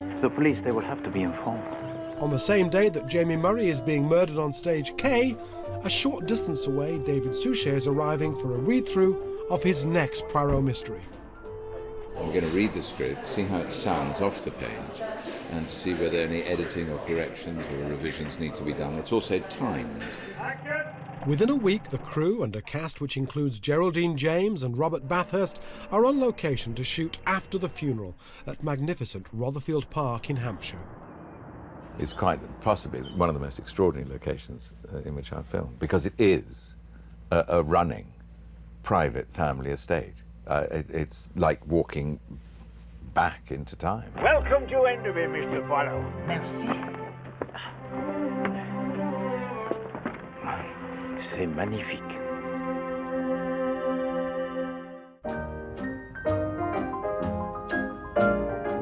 The police, they will have to be informed. On the same day that Jamie Murray is being murdered on stage K, a short distance away, David Suchet is arriving for a read-through of his next Poirot mystery. I'm going to read the script, see how it sounds off the page, and see whether any editing or corrections or revisions need to be done. It's also timed. Within a week, the crew and a cast which includes Geraldine James and Robert Bathurst are on location to shoot After the Funeral at magnificent Rotherfield Park in Hampshire. It's quite possibly one of the most extraordinary locations in which I've filmed, because it is a running private family estate. It's like walking back into time. Welcome to Enderby, Mr. Poirot. Merci. C'est magnifique.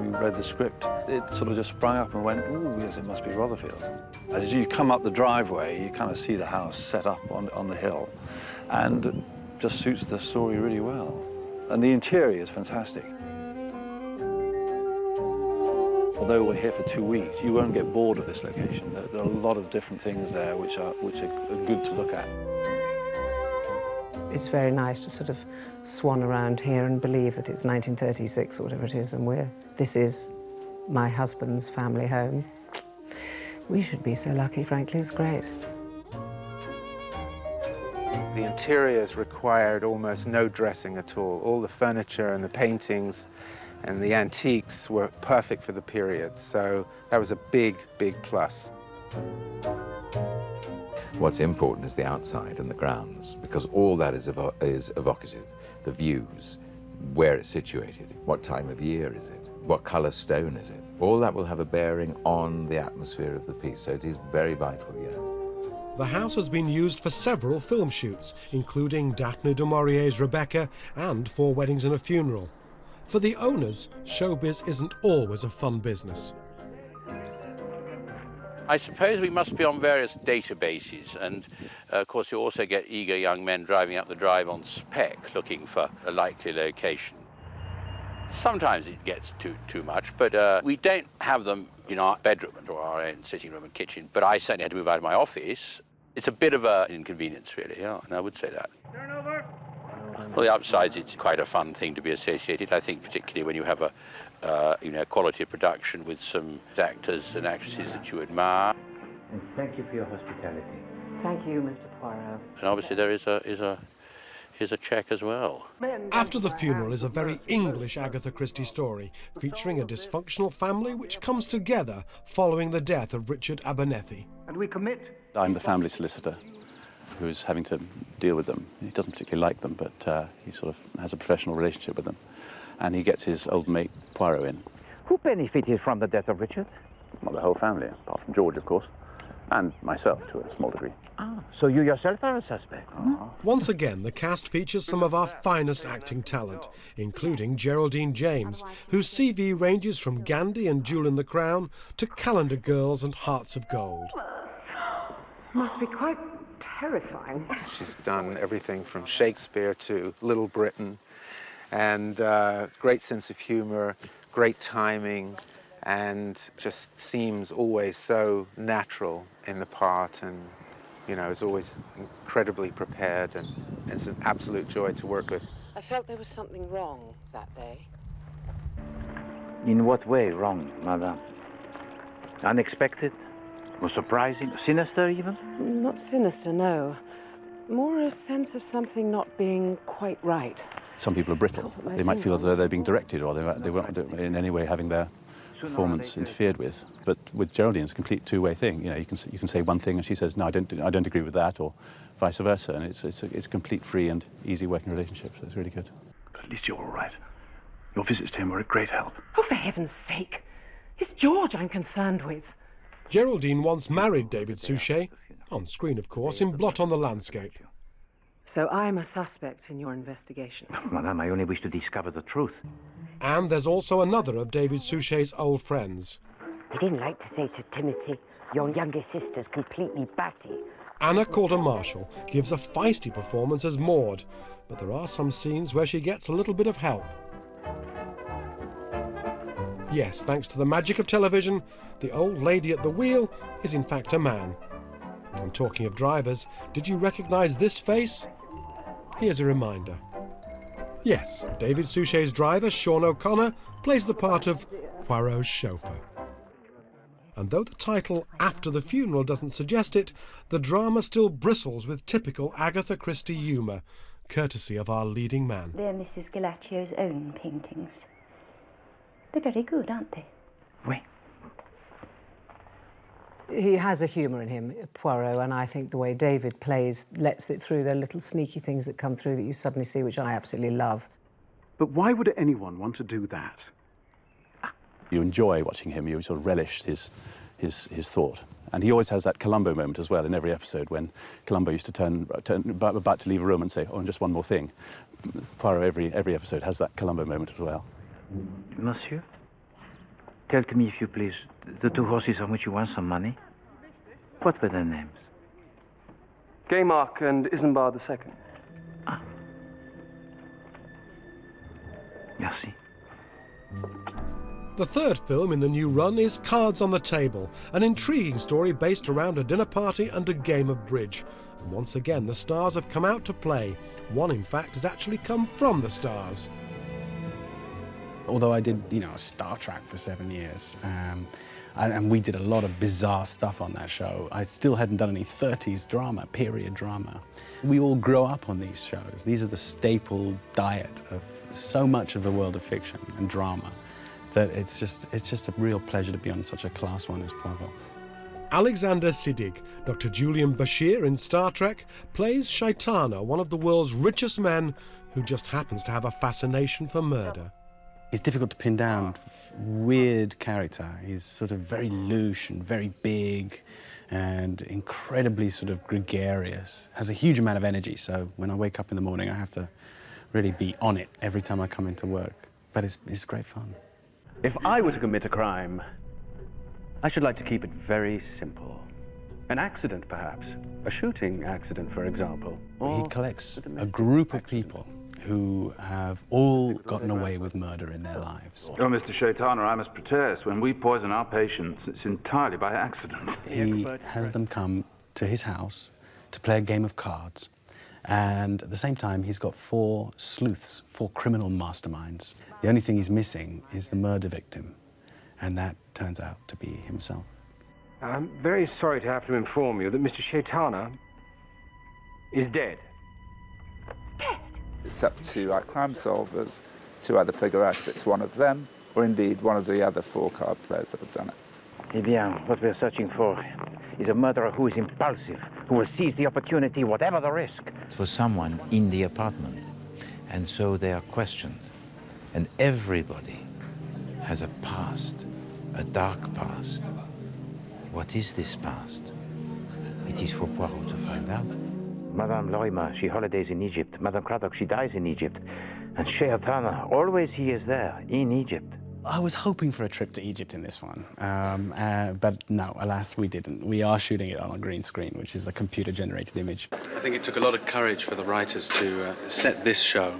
We read the script. It sort of just sprang up and went, ooh, yes, it must be Rotherfield. As you come up the driveway, you kind of see the house set up on the hill, and it just suits the story really well. And the interior is fantastic. Although we're here for 2 weeks, you won't get bored of this location. There are a lot of different things there which are good to look at. It's very nice to sort of swan around here and believe that it's 1936 or whatever it is, and this is my husband's family home. We should be so lucky, frankly. It's great. The interiors required almost no dressing at all. All the furniture and the paintings and the antiques were perfect for the period, so that was a big, big plus. What's important is the outside and the grounds, because all that is evocative. The views, where it's situated, what time of year is it, what colour stone is it. All that will have a bearing on the atmosphere of the piece, so it is very vital, yes. The house has been used for several film shoots, including Daphne du Maurier's Rebecca and 4 Weddings and a Funeral. For the owners, showbiz isn't always a fun business. I suppose we must be on various databases, and of course you also get eager young men driving up the drive on spec looking for a likely location. Sometimes it gets too much, but we don't have them in our bedroom or our own sitting room and kitchen, but I certainly had to move out of my office. It's a bit of an inconvenience, really, yeah, and I would say that. Turnover. For the upsides, it's quite a fun thing to be associated. I think particularly when you have a quality of production with some actors and actresses that you admire. And thank you for your hospitality. Thank you, Mr. Poirot. And obviously there is a check as well. After the Funeral is a very English Agatha Christie story, featuring a dysfunctional family which comes together following the death of Richard Abernethy. And we commit. I'm the family solicitor who's having to deal with them. He doesn't particularly like them, but he sort of has a professional relationship with them. And he gets his old mate Poirot in. Who benefited from the death of Richard? Well, the whole family, apart from George, of course, and myself to a small degree. Ah, so you yourself are a suspect? Once again, the cast features some of our finest acting talent, including Geraldine James, whose CV ranges from Gandhi and Jewel in the Crown to Calendar Girls and Hearts of Gold. Must be quite terrifying. She's done everything from Shakespeare to Little Britain, and great sense of humor, great timing, and just seems always so natural in the part, and you know, is always incredibly prepared, and it's an absolute joy to work with. I felt there was something wrong that day. In what way wrong, madame? Unexpected? Or surprising? Sinister, even? Not sinister, no. More a sense of something not being quite right. Some people are brittle. They might feel as though they're being directed, or they won't in any way having their performance interfered with. But with Geraldine, it's a complete two-way thing. You know, you can say one thing and she says, no, I don't agree with that, or vice versa. And it's a complete free and easy working relationship, so it's really good. But at least you're all right. Your visits to him were a great help. Oh, for heaven's sake! It's George I'm concerned with. Geraldine once married David Suchet, on screen, of course, in Blot on the Landscape. So I'm a suspect in your investigations. Madame, I only wish to discover the truth. And there's also another of David Suchet's old friends. I didn't like to say to Timothy, your younger sister's completely batty. Anna Calder-Marshall gives a feisty performance as Maud, but there are some scenes where she gets a little bit of help. Yes, thanks to the magic of television, the old lady at the wheel is in fact a man. And talking of drivers, did you recognise this face? Here's a reminder. Yes, David Suchet's driver, Sean O'Connor, plays the part of Poirot's chauffeur. And though the title After the Funeral doesn't suggest it, the drama still bristles with typical Agatha Christie humour, courtesy of our leading man. They're Mrs. Galaccio's own paintings. They're very good, aren't they? Oui. He has a humour in him, Poirot, and I think the way David plays lets it through. There are little sneaky things that come through that you suddenly see, which I absolutely love. But why would anyone want to do that? You enjoy watching him, you sort of relish his thought. And he always has that Columbo moment as well in every episode when Columbo used to turn about to leave a room and say, oh, and just one more thing. Poirot, every episode has that Columbo moment as well. Monsieur, tell to me, if you please, the two horses on which you won some money, what were their names? Gaymark and Isambard II. Ah. Merci. The third film in the new run is Cards on the Table, an intriguing story based around a dinner party and a game of bridge. And once again, the stars have come out to play. One, in fact, has actually come from the stars. Although I did, Star Trek for 7 years, and we did a lot of bizarre stuff on that show, I still hadn't done any 30s drama, period drama. We all grow up on these shows. These are the staple diet of so much of the world of fiction and drama that it's just a real pleasure to be on such a class one as Poirot. Alexander Siddig, Dr. Julian Bashir in Star Trek, plays Shaitana, one of the world's richest men who just happens to have a fascination for murder. He's difficult to pin down, weird character. He's sort of very louche and very big and incredibly sort of gregarious. Has a huge amount of energy, so when I wake up in the morning I have to really be on it every time I come into work. But it's great fun. If I were to commit a crime, I should like to keep it very simple. An accident, perhaps. A shooting accident, for example. He collects a group of people who have all gotten away with murder in their lives. Oh, Mr. Shaitana, I must protest. When we poison our patients, it's entirely by accident. He has them come to his house to play a game of cards. And at the same time, he's got 4 sleuths, 4 criminal masterminds. The only thing he's missing is the murder victim. And that turns out to be himself. I'm very sorry to have to inform you that Mr. Shaitana is dead. It's up to our crime solvers to either figure out if it's one of them or indeed one of the other 4 card players that have done it. Eh bien, what we're searching for is a murderer who is impulsive, who will seize the opportunity, whatever the risk. It was someone in the apartment, and so they are questioned. And everybody has a past, a dark past. What is this past? It is for Poirot to find out. Madame Lorimer, she holidays in Egypt. Madame Craddock, she dies in Egypt. And Shaitana, always he is there, in Egypt. I was hoping for a trip to Egypt in this one, but no, alas, we didn't. We are shooting it on a green screen, which is a computer-generated image. I think it took a lot of courage for the writers to set this show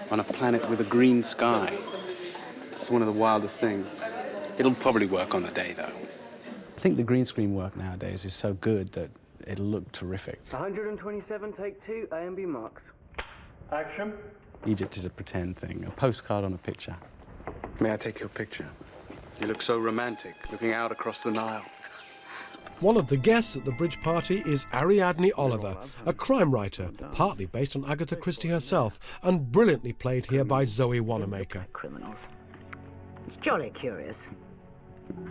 on a planet with a green sky. It's one of the wildest things. It'll probably work on the day, though. I think the green screen work nowadays is so good that it'll look terrific. 127, take 2, A and B marks. Action. Egypt is a pretend thing, a postcard on a picture. May I take your picture? You look so romantic, looking out across the Nile. One of the guests at the bridge party is Ariadne Oliver, a crime writer, partly based on Agatha Christie herself, and brilliantly played here by Zoe Wanamaker. Criminals. It's jolly curious.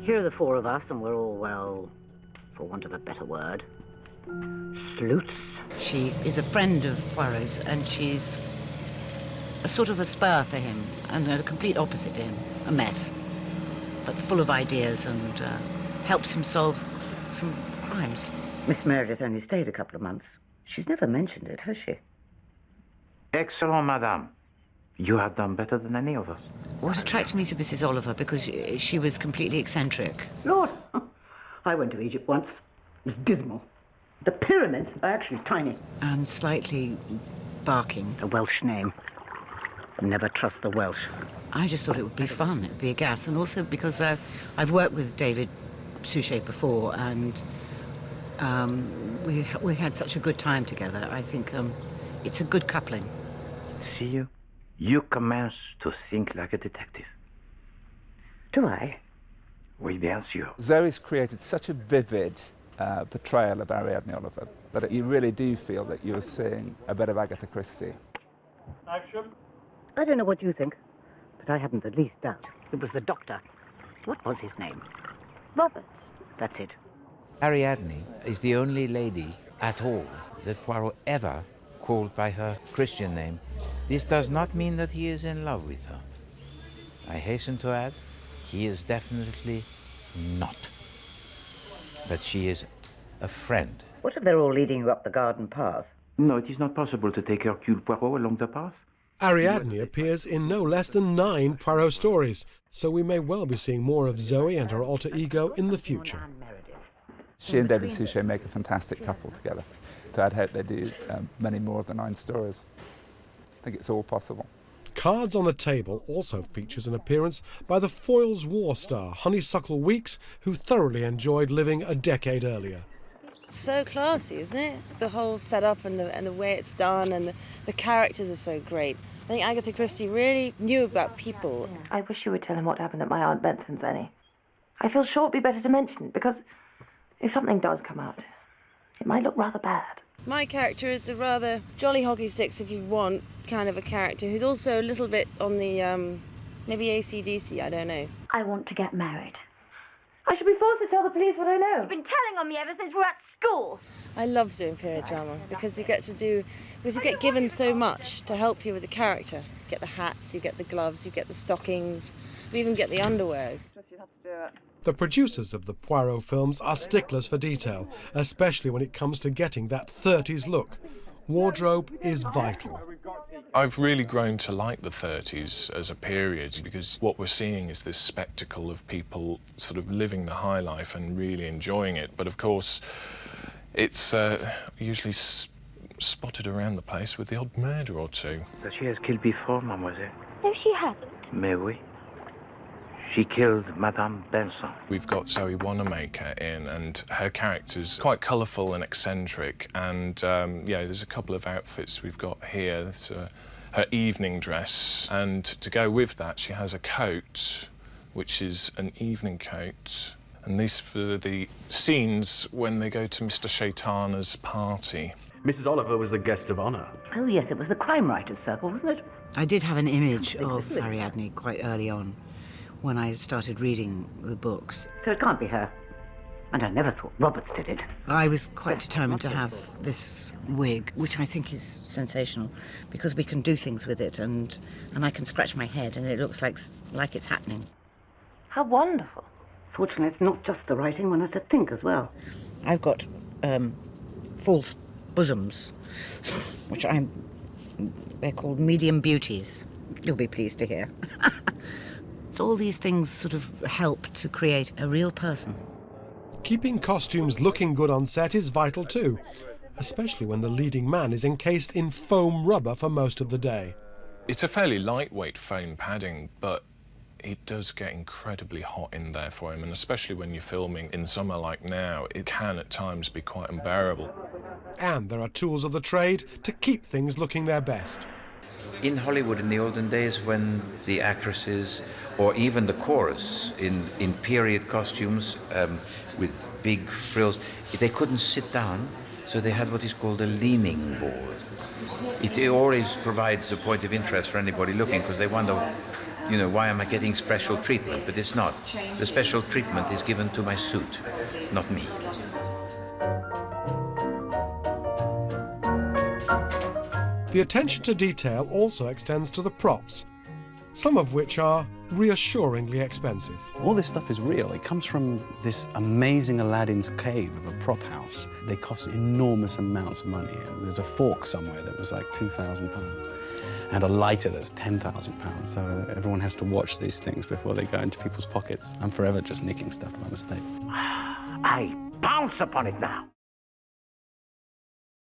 Here are the 4 of us, and we're all, well, for want of a better word, sleuths. She is a friend of Poirot's, and she's a sort of a spur for him, and a complete opposite to him, a mess, but full of ideas and helps him solve some crimes. Miss Meredith only stayed a couple of months. She's never mentioned it, has she? Excellent, madame. You have done better than any of us. What attracted me to Mrs. Oliver, because she was completely eccentric. Lord, I went to Egypt once. It was dismal. The pyramids are actually tiny. And slightly barking. A Welsh name. Never trust the Welsh. I just thought it would be fun, it'd be a gas, and also because I've worked with David Suchet before, and we had such a good time together. I think it's a good coupling. See you commence to think like a detective. Do I? Oui, bien sûr. Zoe's created such a vivid portrayal of Ariadne Oliver that you really do feel that you're seeing a bit of Agatha Christie. Action. I don't know what you think, but I haven't the least doubt. It was the doctor. What was his name? Roberts. That's it. Ariadne is the only lady at all that Poirot ever called by her Christian name. This does not mean that he is in love with her. I hasten to add, he is definitely not. But she is a friend. What if they're all leading you up the garden path? No, it is not possible to take Hercule Poirot along the path. Ariadne appears in no less than 9 Poirot stories, so we may well be seeing more of Zoe and her alter ego in the future. She and David Suchet make a fantastic couple together. So I'd hope they do many more of the 9 stories. I think it's all possible. Cards on the Table also features an appearance by the Foyles war star Honeysuckle Weeks, who thoroughly enjoyed living a decade earlier. So classy, isn't it? The whole setup and the way it's done, and the characters are so great. I think Agatha Christie really knew about people. I wish you would tell him what happened at my Aunt Benson's, Annie. I feel sure it'd be better to mention it, because if something does come out, it might look rather bad. My character is a rather jolly hockey sticks, if you want, kind of a character who's also a little bit on the, maybe AC/DC, I don't know. I want to get married. I should be forced to tell the police what I know. You've been telling on me ever since we were at school. I love doing period drama because you get given so much to help you with the character. You get the hats, you get the gloves, you get the stockings, we even get the underwear. The producers of the Poirot films are sticklers for detail, especially when it comes to getting that 30s look. Wardrobe is vital. I've really grown to like the 30s as a period because what we're seeing is this spectacle of people sort of living the high life and really enjoying it. But of course, it's usually spotted around the place with the odd murder or two. But she has killed before, mademoiselle. No, she hasn't. Mais oui. She killed Madame Benson. We've got Zoe Wanamaker in, and her character's quite colourful and eccentric. And yeah, there's a couple of outfits we've got here. There's her evening dress, and to go with that, she has a coat, which is an evening coat. And these for the scenes when they go to Mr. Shaitana's party. Mrs. Oliver was the guest of honour. Oh, yes, it was the crime writers' circle, wasn't it? I did have an image of Ariadne quite early on when I started reading the books. So it can't be her. And I never thought Roberts did it. I was quite determined to have this wig, which I think is sensational, because we can do things with it, and I can scratch my head and it looks like it's happening. How wonderful. Fortunately, it's not just the writing, one has to think as well. I've got false bosoms, which they're called medium beauties. You'll be pleased to hear. So all these things sort of help to create a real person. Keeping costumes looking good on set is vital too, especially when the leading man is encased in foam rubber for most of the day. It's a fairly lightweight foam padding, but it does get incredibly hot in there for him, and especially when you're filming in summer like now, it can at times be quite unbearable. And there are tools of the trade to keep things looking their best. In Hollywood in the olden days, when the actresses or even the chorus in period costumes with big frills, they couldn't sit down, so they had what is called a leaning board. It always provides a point of interest for anybody looking, because they wonder, you know, why am I getting special treatment? But it's not. The special treatment is given to my suit, not me. The attention to detail also extends to the props, some of which are reassuringly expensive. All this stuff is real. It comes from this amazing Aladdin's cave of a prop house. They cost enormous amounts of money. There's a fork somewhere that was like £2,000 and a lighter that's £10,000. So everyone has to watch these things before they go into people's pockets. I'm forever just nicking stuff by mistake. I pounce upon it now.